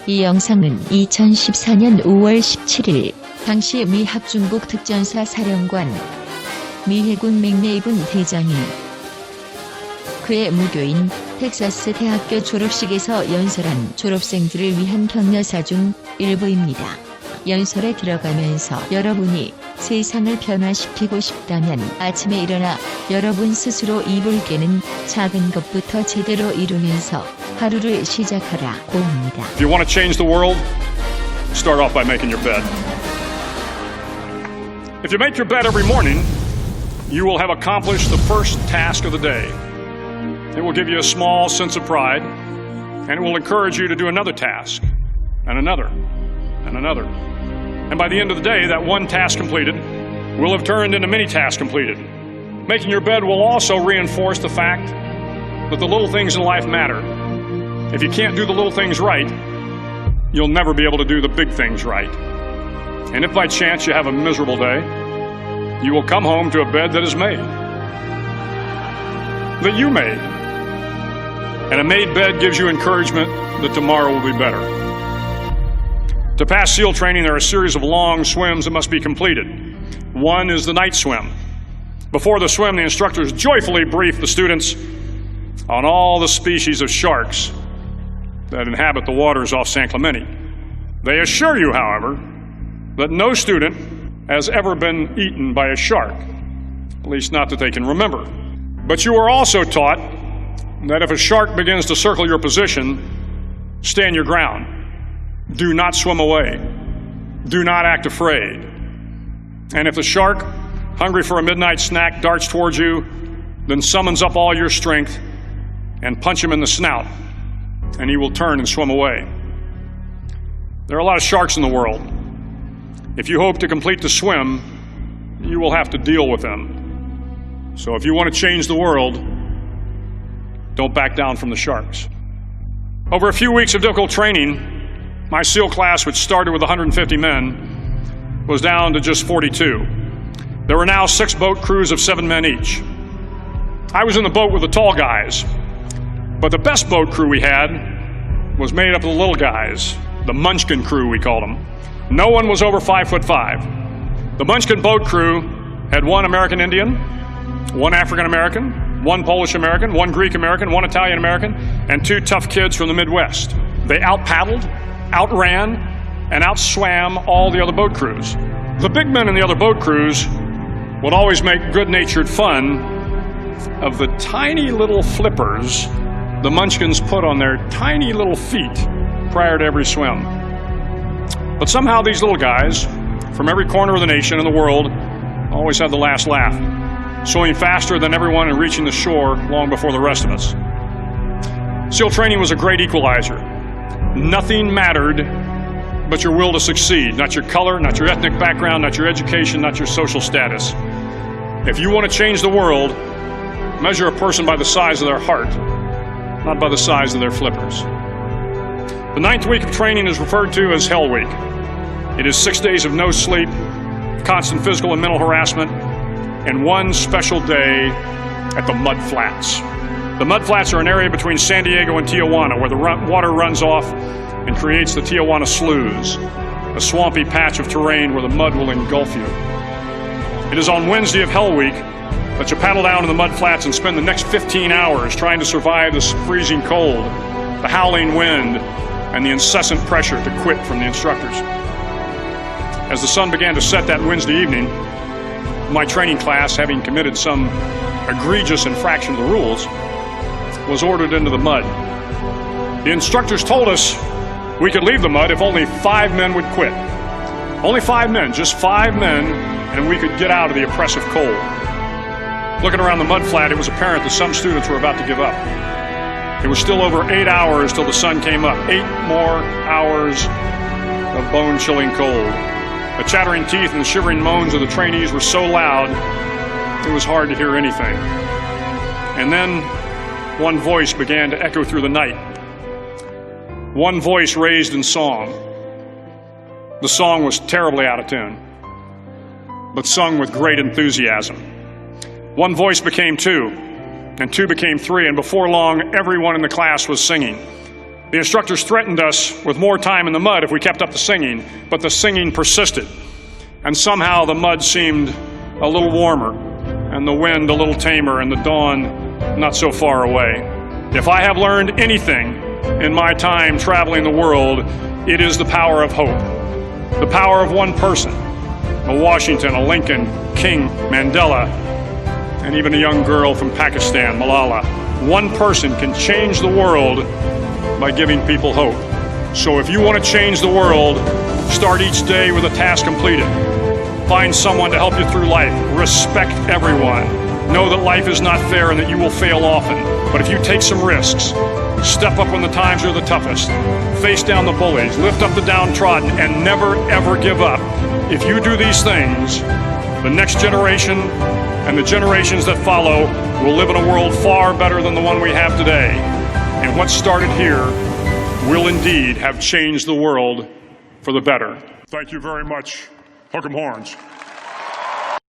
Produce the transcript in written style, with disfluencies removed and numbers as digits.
이 영상은 2014년 5월 17일 당시 미 합중국 특전사 사령관 미 해군 맥레이븐 대장이 그의 무교인 텍사스대학교 졸업식에서 연설한 졸업생들을 위한 격려사 중 일부입니다. 연설에 들어가면서 여러분이 세상을 변화시키고 싶다면 아침에 일어나 여러분 스스로 이불 깨는 작은 것부터 제대로 이루면서 하루를 시작하라고 합니다. If you want to change the world, start off by making your bed. If you make your bed every morning, you will have accomplished the first task of the day. It will give you a small sense of pride, and it will encourage you to do another task, and another, and another. And by the end of the day, that one task completed will have turned into many tasks completed. Making your bed will also reinforce the fact that the little things in life matter. If you can't do the little things right, you'll never be able to do the big things right. And if by chance you have a miserable day, you will come home to a bed that is made, that you made. And a made bed gives you encouragement that tomorrow will be better. To pass SEAL training, there are a series of long swims that must be completed. One is the night swim. Before the swim, the instructors joyfully brief the students on all the species of sharks that inhabit the waters off San Clemente. They assure you, however, that no student has ever been eaten by a shark, at least not that they can remember. But you are also taught that if a shark begins to circle your position, stand your ground. Do not swim away. Do not act afraid. And if the shark, hungry for a midnight snack, darts towards you, then summons up all your strength and punch him in the snout, and he will turn and swim away. There are a lot of sharks in the world. If you hope to complete the swim, you will have to deal with them. So if you want to change the world, don't back down from the sharks. Over a few weeks of difficult training, my SEAL class, which started with 150 men, was down to just 42. There were now 6 boat crews of 7 men each. I was in the boat with the tall guys, but the best boat crew we had was made up of the little guys, the Munchkin crew we called them. No one was over 5'5". The Munchkin boat crew had 1 American Indian, 1 African American, 1 Polish American, 1 Greek American, 1 Italian American, and 2 tough kids from the Midwest. They out-paddled, outran, and outswam all the other boat crews. The big men in the other boat crews would always make good-natured fun of the tiny little flippers the Munchkins put on their tiny little feet prior to every swim. But somehow these little guys from every corner of the nation and the world always had the last laugh, swimming faster than everyone and reaching the shore long before the rest of us. SEAL training was a great equalizer. Nothing mattered but your will to succeed, not your color, not your ethnic background, not your education, not your social status. If you want to change the world, measure a person by the size of their heart, not by the size of their flippers. The 9th week of training is referred to as Hell Week. It is 6 days of no sleep, constant physical and mental harassment, and 1 special day at the Mud Flats. The Mud Flats are an area between San Diego and Tijuana where the water runs off and creates the Tijuana Sloughs, a swampy patch of terrain where the mud will engulf you. It is on Wednesday of Hell Week that you paddle down to the Mud Flats and spend the next 15 hours trying to survive the freezing cold, the howling wind, and the incessant pressure to quit from the instructors. As the sun began to set that Wednesday evening, my training class, having committed some egregious infraction of the rules, was ordered into the mud. The instructors told us we could leave the mud if only 5 men would quit. Only 5 men, just 5 men, and we could get out of the oppressive cold. Looking around the mud flat, it was apparent that some students were about to give up. It was still over 8 hours till the sun came up. 8 more hours of bone-chilling cold. The chattering teeth and the shivering moans of the trainees were so loud, it was hard to hear anything. And then one voice began to echo through the night. One voice raised in song. The song was terribly out of tune, but sung with great enthusiasm. One voice became 2, and 2 became 3, and before long, everyone in the class was singing. The instructors threatened us with more time in the mud if we kept up the singing, but the singing persisted. And somehow the mud seemed a little warmer, and the wind a little tamer, and the dawn not so far away. If I have learned anything in my time traveling the world, it is the power of hope. The power of one person, a Washington, a Lincoln, King, Mandela, and even a young girl from Pakistan, Malala. One person can change the world by giving people hope. So if you want to change the world, start each day with a task completed. Find someone to help you through life. Respect everyone. Know that life is not fair and that you will fail often. But if you take some risks, step up when the times are the toughest, face down the bullies, lift up the downtrodden, and never ever give up. If you do these things, the next generation and the generations that follow will live in a world far better than the one we have today. And what started here will indeed have changed the world for the better. Thank you very much. Hook 'em horns.